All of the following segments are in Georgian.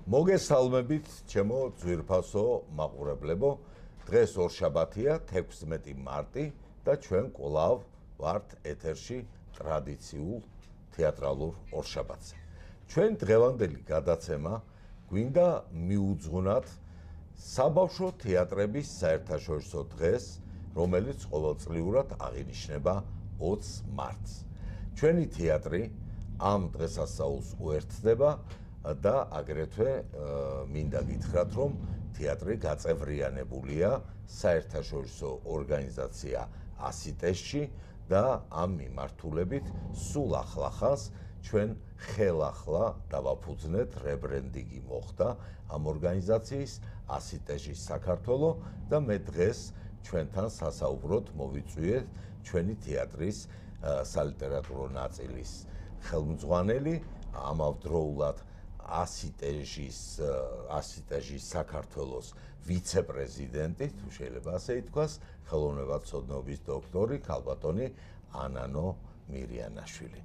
მოგესალმებით, ჩემო ძვირფასო მაყურებლებო. დღეს ორშაბათია, 16 მარტი და ჩვენ კვლავ ვართ ეთერში ტრადიციულ თეატრალურ ორშაბათზე. ჩვენ დღევანდელი გადაცემა გვინდა მიუძღვნათ საბავშვო თეატრების საერთაშორისო დღეს, რომელიც ყოველწლიურად აღინიშნება 20 მარტს. ჩვენი თეატრი ამ დღესასწაულს უერთდება და აგრეთვე მინდა გითხრათ, რომ თეატრი გაწევრიანებულია საერთაშორისო ორგანიზაცია ASITES-ში და ამ მიმართულებით სულ ახლახანს ჩვენ ხელახლა დავაფუძნეთ, რებრენდინგი მოხდა ამ ორგანიზაციის ASITES-ის საქართველო და მე დღეს ჩვენთან სასაუბროდ მოვიწვიეთ ჩვენი თეატრის სალიტერატურო ნაწილის ხელმძღვანელი, ამავდროულად ASITES-ის საქართველოს ვიცე-პრეზიდენტი, თუ შეიძლება ასე ითქვას, ხელოვნებათმცოდნეობის დოქტორი, ქალბატონი ანანო მირიანაშვილი.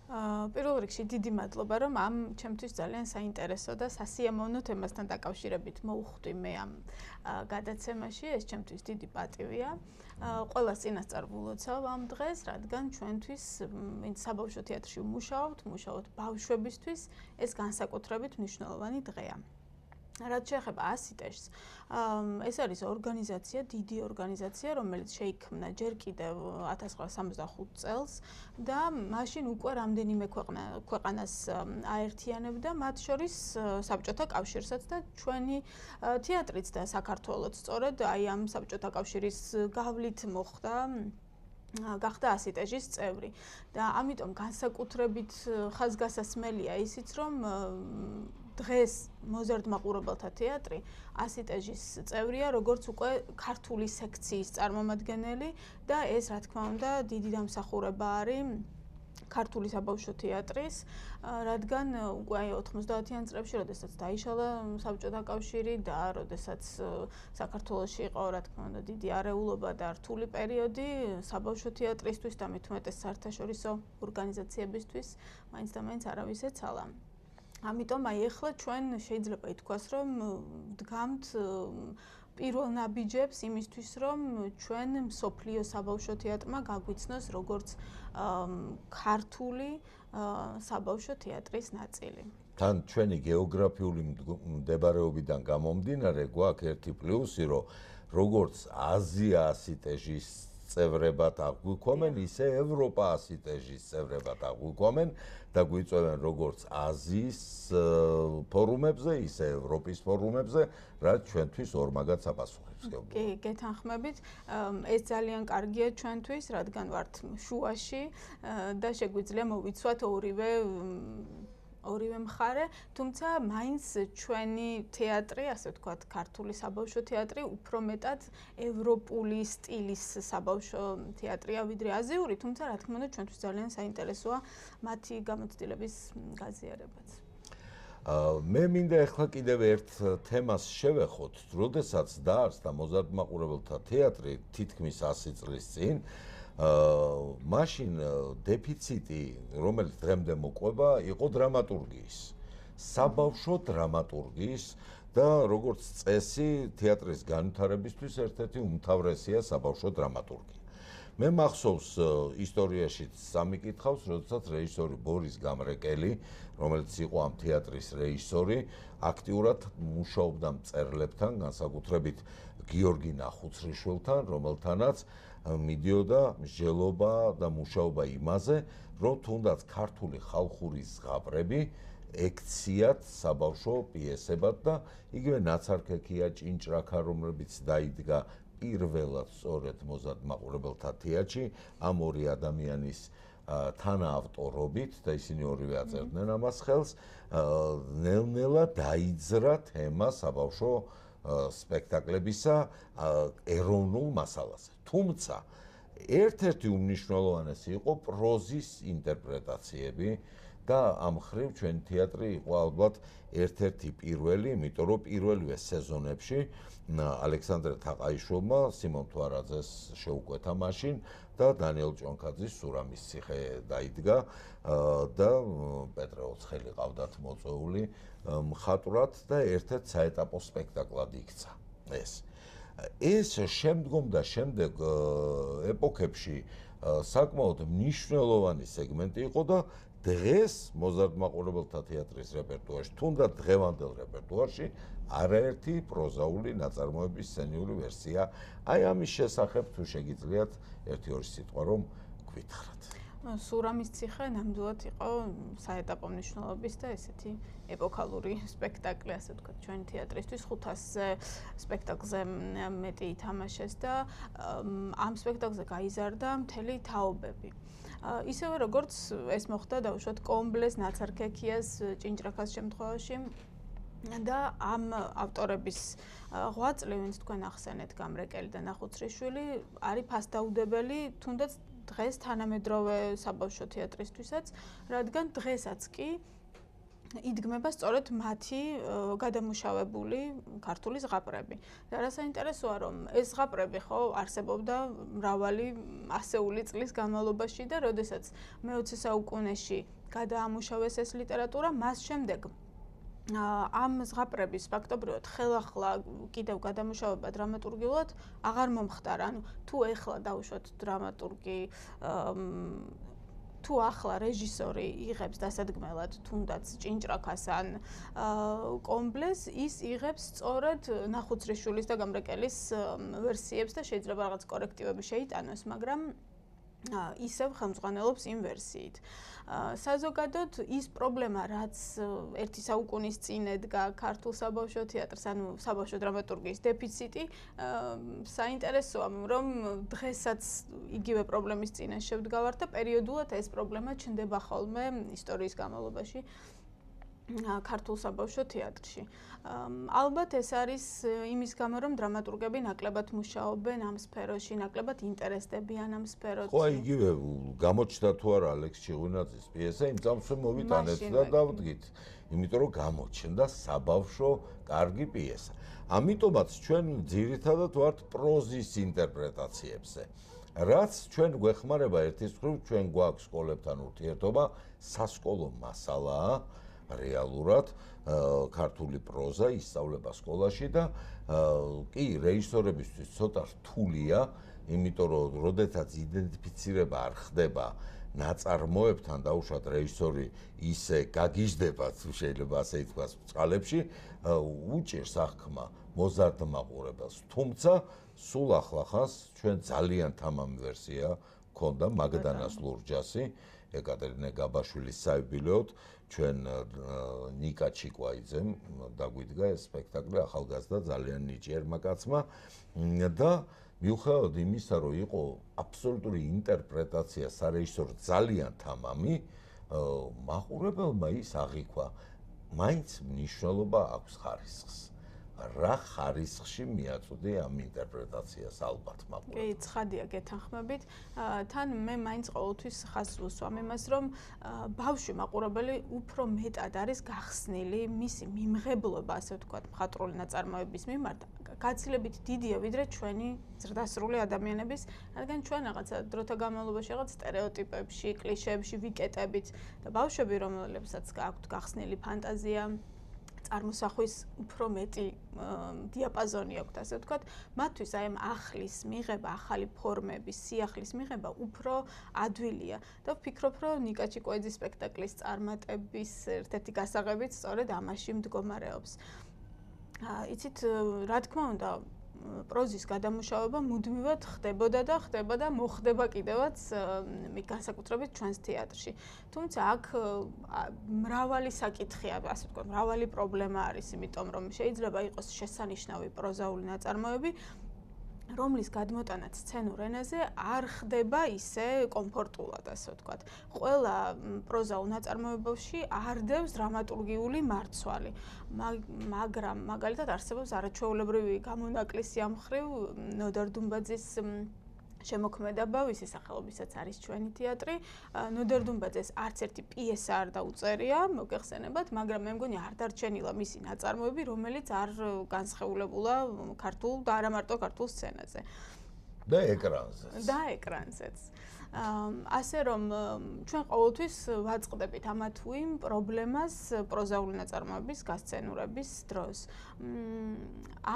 პირველ რიგში დიდი მადლობა, რომ ამ ჩემთვის ძალიან საინტერესო და სასიამოვნო თემასთან დაკავშირებით მოვხვდი მე ამ გადაცემაში. ეს ჩემთვის დიდი პატივია. ყველას წინასწარ ვილოცავ ამ დღეს, რადგან ჩვენთვის, ვინც საბავშვო თეატრში მუშაობთ ბავშვებისთვის, ეს განსაკუთრებით მნიშვნელოვანი დღეა. რაც შეეხება ASITES-ს, ეს არის ორგანიზაცია, დიდი ორგანიზაცია, რომელიც შეიქმნა ჯერ კიდევ 1965 წელს და მაშინ უკვე რამდენიმე ქვეყანას აერთიანებდა, მათ შორის საბჭოთა კავშირსაც და ჩვენი თეატრიც და საქართველოც სწორედ აი ამ საბჭოთა კავშირის გავლით გახდა ASITES-ის წევრი და ამიტომ განსაკუთრებით ხაზგასასმელია ისიც, რომ დღეს მოზარდ მაყურებელთა თეატრი ASITES-ის წევრია, როგორც უკვე ქართული სექციის წარმომადგენელი და ეს, რა თქმა უნდა, დიდი დამსახურება არის ქართული საბავშვო თეატრის, რადგან უკვე 90-იან წლებში, როდესაც დაიშალა საბჭოთა კავშირი და როდესაც საქართველოში იყო, რა თქმა უნდა, დიდი არეულობა და რთული პერიოდი საბავშვო თეატრისთვის და მით უმეტეს საერთაშორისო ორგანიზაციებისთვის მაინც და მაინც არავის ეცალა. ამიტომ აი ახლა ჩვენ შეიძლება ითქვას, რომ ვდგამთ პირველ ნაბიჯებს იმისთვის, რომ ჩვენ მსოფლიო საბავშვო თეატრმა გაგვიცნოს როგორც ქართული საბავშვო თეატრის ნაწილი. თან ჩვენი გეოგრაფიული მდებარეობიდან გამომდინარე, გვაქვს ერთი პლუსი, რომ როგორც აზია ASITES-ის წევრებად აღვიქვამენ, ისე ევროპა ASITES-ის წევრებად აღვიქვამენ და გვიწევენ როგორც აზიის ფორუმებზე, ისე ევროპის ფორუმებზე, რაც ჩვენთვის ორმაგად საპასუხებს. კი, გეთანხმებით. ეს ძალიან კარგია ჩვენთვის, რადგან ვართ შუაში და შეგვიძლია მოვიცვათ ორივე მხარე, თუმცა მაინც ჩვენი თეატრი, ასე ვთქვათ, ქართული საბავშვო თეატრი უფრო მეტად ევროპული სტილის საბავშვო თეატრია, ვიდრე აზიური, თუმცა რა თქმა უნდა ჩვენთვის ძალიან საინტერესოა მათი გამოცდილების გაზიარებაც. მე მინდა ახლა კიდევ ერთ თემას შევეხოთ, როდესაც დაარსდა მოზარდ მაყურებელთა თეატრი თითქმის 100 წლის წინ, მაშინ დეფიციტი, რომელიც დღემდე მოყვება, იყო დრამატურგიის, საბავშვო დრამატურგიის და როგორც წესი თეატრის განვითარებისთვის ერთ-ერთი უმთავრესია საბავშვო დრამატურგია. მე მახსოვს ისტორიაში სამიკითხავს, როდესაც რეჟისორი ბორის გამრეკელი, რომელიც იყო ამ თეატრის რეჟისორი, აქტიურად მუშაობდა მწერლებთან, განსაკუთრებით გიორგი ნახუცრიშვილთან, რომელთანაც მიდიოდა მსჯელობა და მუშაობა იმაზე, რომ თუნდაც ქართული ხალხური ზღაპრები ექციათ საბავშვო პიესებად და იგივე ნაცარქექია ჭინჭრაქა, რომლებიც დაიდგა პირველად სწორედ მოზარდ მაყურებელთა თეატრში ამ ორი ადამიანის თანაავტორობით და ისინი ორივე აწერდნენ ამას ხელს, ნელ-ნელა დაიძრა თემა საბავშვო სპექტაკლებისა ეროვნულ მასალაზე. თუმცა ერთ-ერთი უმნიშვნელოვანესი იყო პროზის ინტერპრეტაციები და ამ ხრივ ჩვენი თეატრი იყო ალბათ ერთ-ერთი პირველი, იმიტომ რომ პირველივე სეზონებში ალექსანდრე თაყაიშვილმა სიმონ თვარაძეს შეუკვეთა მაშინ და დანიელ ჭონქაძის სურამის ციხე დაიდგა და პეტრე ოცხელი ყავდათ მოწვეული მხატვრად და ერთ-ერთ საეტაპო სპექტაკლად იქცა ეს. ეს შემდგომ და შემდეგ ეპოქებში საკმაოდ მნიშვნელოვანი სეგმენტი იყო და დღეს მოზარდ-მაყურებელთა თეატრის რეპერტუარში, თუნდაც დღევანდელ რეპერტუარში არაერთი პროზაული ნაწარმოების სცენიური ვერსია. აი ამის შესახებ თუ შეგიძლიათ ერთი-ორი სიტყვა რომ გვითხრათ. სურამის ციხე ნამდვილად იყო საეტაპო მნიშვნელობის და ესეთი ეპოქალური სპექტაკლი, ასე ვთქვათ, ჩვენი თეატრისთვის 500-ზე სპექტაკლზე მეტი ითამაშეს და ამ სპექტაკლზე გაიზარდა მთელი თაობები. ისევე როგორც ეს მოხდა დაუშვათ კომბლეს, ნაცარქექიას, ჭინჭრაქას შემთხვევაში და ამ ავტორების ღვაწლი, ვინც თქვენ ახსენეთ, გამრეკელი და ნახუცრიშვილი, არის ფასდაუდებელი თუნდაც დღეს თანამედროვე საბავშვო თეატრისთვისაც, რადგან დღესაც კი იდგმება სწორედ მათი გადამუშავებული ქართული ზღაპრები. და რა საინტერესოა, რომ ეს ზღაპრები ხო არსებობდა მრავალი ასეული წლის განმავლობაში და როდესაც მე-20 საუკუნეში გადაამუშავეს ეს ლიტერატურა, მას შემდეგ ამ ზღაპრების ფაქტობრივად ხელახლა კიდევ გადამუშავება დრამატურგიულად აღარ მომხდარა. ანუ თუ ეხლა დავუშვათ დრამატურგი თუ ახლა რეჟისორი იღებს დასადგმელად თუნდაც ჭინჭრაქას ან კომბლეს, ის იღებს სწორედ ნახუცრიშვილის და გამრეკელის ვერსიებს და შეიძლება რაღაც კორექტივები შეიტანოს, მაგრამ ისევ ხელმძღვანელობს იმ ვერსიით. საზოგადოდ ის პრობლემა, რაც ერთი საუკუნის წინ ედგა ქართულ საბავშვო თეატრს, ანუ საბავშვო დრამატურგიის დეფიციტი, საინტერესოა, რომ დღესაც იგივე პრობლემის წინაშე ვდგავართ და პერიოდულად ეს პრობლემა ჩნდება ხოლმე ისტორიის განმავლობაში ქართულ საბავშვო თეატრში. ალბათ ეს არის იმის გამო, რომ დრამატურგები ნაკლებად მუშაობენ ამ სფეროში, ნაკლებად ინტერესდებიან ამ სფეროთი. ხო, იგივე გამოჩნდა თუ არა ალექს ჩიღუნაძის პიესა, იმ წამს მოვიტანეთ და დავდგით, იმიტომ რომ გამოჩნდა საბავშვო კარგი პიესა. ამიტომაც ჩვენ ძირითადად ვართ პროზის ინტერპრეტაციებზე. რაც ჩვენ გვეხმარება ერთის მხრივ, ჩვენ გვაქვს სკოლებთან ურთიერთობა, სასკოლო მასალაა რეალურად ქართული პროზა ისწავლება სკოლაში და კი რეჟისორებისთვის ცოტა რთულია, იმიტომ რომ როდესაც იდენტიფიცირება არ ხდება ნაწარმოებთან დაუშვათ რეჟისორი ისე გაგიჟდება, თუ შეიძლება ასე ითქვას, წყალებში, უჭირს აღქმა მოზარდ-მაყურებელს. თუმცა სულ ახლახანს ჩვენ ძალიან თამამი ვერსია ქონდა მაგდანას ლურჯასი, ეკატერინე გაბაშვილის საიუბილეოდ ჩვენ ნიკა ჩიკვაიძემ დაგვიდგა ეს სპექტაკლი ახალგაზრდა ძალიან ნიჭიერმა კაცმა და მიუხედავად იმისა, რომ იყო აბსოლუტური ინტერპრეტაცია სარეჟისორო ძალიან თამამი, მაყურებელმა ის აღიქვა, მაინც მნიშვნელობა აქვს ხარისხს. რა ხარისხში მიაწვდი ამ ინტერპრეტაციას ალბათ მაყურებელს. კი, ცხადია გეთანხმებით. თან მე მაინც ყოველთვის ხაზს ვუსვამ იმას, რომ ბავშვი მაყურებელი უფრო მეტად არის გახსნილი მისი მიმღებლობა, ასე ვთქვათ, მხატვრული ნაწარმოების მიმართ, გაცილებით დიდია, ვიდრე ჩვენი ზრდასრული ადამიანების, რადგან ჩვენ რაღაცა დროთა განმავლობაში რაღაც სტერეოტიპებში, კლიშეებში ვიკეტებით და ბავშვები, რომლებსაც გააქვთ გახსნილი ფანტაზია, წარმოსახვის უფრო მეტი დიაპაზონი აქვთ, ასე ვთქვათ, მათთვის აი ამ ახლის მიღება, ახალი ფორმების, სიახლის მიღება უფრო ადვილია და ვფიქრობ, რომ ნიკა ჩიკვაიძის სპექტაკლის წარმატების ერთ-ერთი გასაღებიც სწორედ ამაში მდგომარეობს. იცით, რა თქმა უნდა, პროზის გადამუშავება მუდმივად ხდებოდა და მოხდება კიდევაც განსაკუთრებით ჩვენს თეატრში. თუმცა აქ მრავალი საკითხია, ასე ვთქვათ, მრავალი პრობლემა არის, იმიტომ რომ შეიძლება იყოს შესანიშნავი პროზაული ნაწარმოები, რომლის გადმოტანაც სცენურ ენაზე არ ხდება ისე კომფორტულად, ასე ვთქვათ. ყველა პროზაულ ნაწარმოებებში არ დევს დრამატურგიული მარცვალი, მაგრამ მაგალითად არსებობს არაჩვეულებრივი გამონაკლისი ამ მხრივ ნოდარ დუმბაძის შემოქმედება, ვისი სახელობისაც არის ჩვენი თეატრი. ნოდარ დუმბაძეს არც ერთი პიესა არ დაუწერია, მოგეხსენებათ, მაგრამ მე მგონი არ დარჩენილა მისი ნაწარმოები, რომელიც არ განსხეულებულა ქართულ და არა მარტო ქართულ სცენაზე. და ეკრანზეც. ასე რომ ჩვენ ყოველთვის ვაწყდებით ამა თუ იმ პრობლემას პროზაული ნაწარმოების გასცენურების დროს.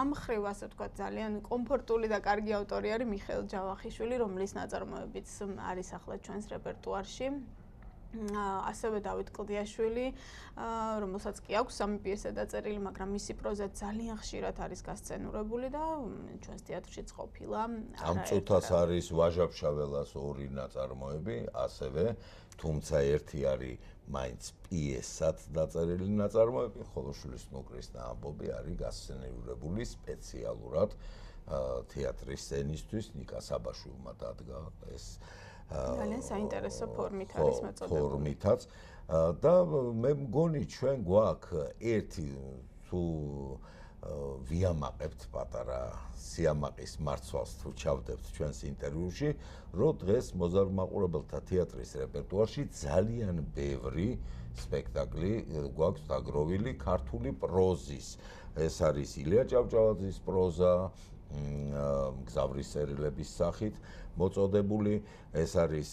ამ ხრივ ასე ვთქვათ ძალიან კომფორტული და კარგი ავტორი არის მიხეილ ჯავახიშვილი, რომლის ნაწარმოებიც არის ახლა ჩვენს რეპერტუარში. ასევე დავით კლდიაშვილი, რომელსაც კი აქვს 3 პიესა დაწერილი, მაგრამ მისი პროზა ძალიან ხშირად არის გასცენურებული და ჩვენს თეატრშიც ყოფილა. ამ წუთას არის ვაჟა-ფშაველას 2 ნაწარმოები, ასევე, თუმცა ერთი არის მაინც პიესად დაწერილი ნაწარმოები, ხოლო შვილის ნუკრის და ამბობი არის გასცენურებული სპეციალურად თეატრის სცენისთვის. ნიკა საბაშვილმა დადგა ეს ძალიან საინტერესო ფორმით არის მოწოდებული. ფორმითაც და მე მგონი ჩვენ გვაქვს ერთი თუ ვიამაყებთ პატარა სიამაყის მარცვალს თუ ჩავდებთ ჩვენს ინტერვიუში, რომ დღეს მოზარდ-მაყურებელთა თეატრის რეპერტუარში ძალიან ბევრი სპექტაკლი გვაქვს დაგროვილი ქართული პროზის. ეს არის ილია ჭავჭავაძის პროზა, მგზავრის წერილების სახით მოწოდებული, ეს არის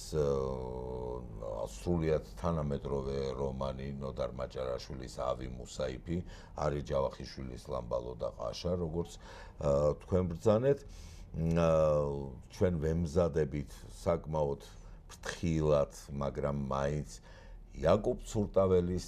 სრულიად თანამედროვე რომანი ნოდარ მაჭარაშვილის ავი მუსაიფი, არის ჯავახიშვილის ლამბალო და ყაშა, როგორც თქვენ ბრძანეთ. ჩვენ ვემზადებით საკმაოდ ფრთხილად, მაგრამ მაინც იაკობ ცურტაველის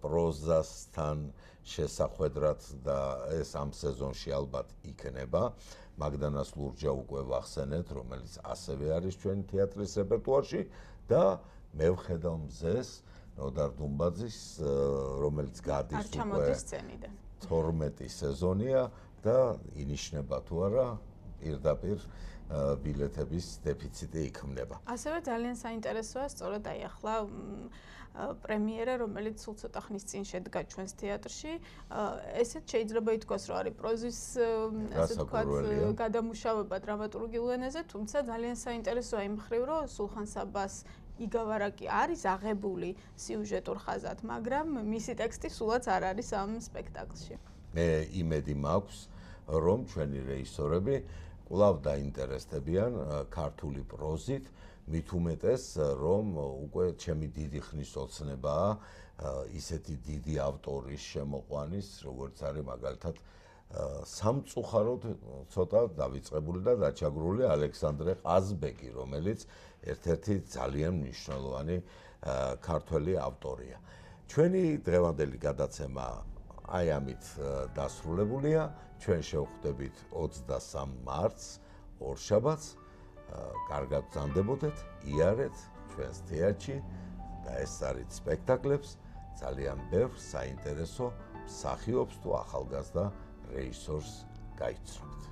პროზასთან შესახვედრად და ეს ამ სეზონში ალბათ იქნება. მაგდანას ლურჯა უკვე ვახსენეთ, რომელიც ასევე არის ჩვენი თეატრის რეპერტუარში და მე ვხედავ მზეს ნოდარ დუმბაძის, რომელიც გადის უკვე 12 სეზონია და ინიშნება თუ არა პირდაპირ ბილეთების დეფიციტი იქმნება. ასევე ძალიან საინტერესოა სწორედ აი ახლა პრემიერა, რომელიც სულ ცოტა ხნის წინ შედგა ჩვენს თეატრში. ესეც შეიძლება ითქვას, რომ არის პროზის ასე ვთქვათ გადამუშავება დრამატურგიულ ენაზე, თუმცა ძალიან საინტერესოა იმ მხრივ, რომ სულხან საბას იგავარაკი არის აღებული სიუჟეტურ ხაზად, მაგრამ მისი ტექსტი სულაც არ არის ამ სპექტაკლში. მე იმედი მაქვს, რომ ჩვენი რეჟისორები კვლავ დაინტერესდებიან ქართული პროზით, მით უმეტეს, რომ უკვე ჩემი დიდი ხნის ოცნებაა ისეთი დიდი ავტორის შემოყვანის, როგორც არის მაგალითად სამწუხაროდ ცოტა დავიწყებული და დაჩაგრული ალექსანდრე ყაზბეგი, რომელიც ერთ-ერთი ძალიან მნიშვნელოვანი ქართველი ავტორია. ჩვენი დღევანდელი გადაცემა აი ამით დასრულებულია. ჩვენ შევხვდებით 23 მარტს, ორშაბათს. კარგად გრძანდებოდეთ, იარეთ ჩვენს თეატრში და ეს არის სპექტაკლებს ძალიან ბევრ საინტერესო მსახიობს თუ ახალგაზრდა რეჟისორს გაიცნობთ.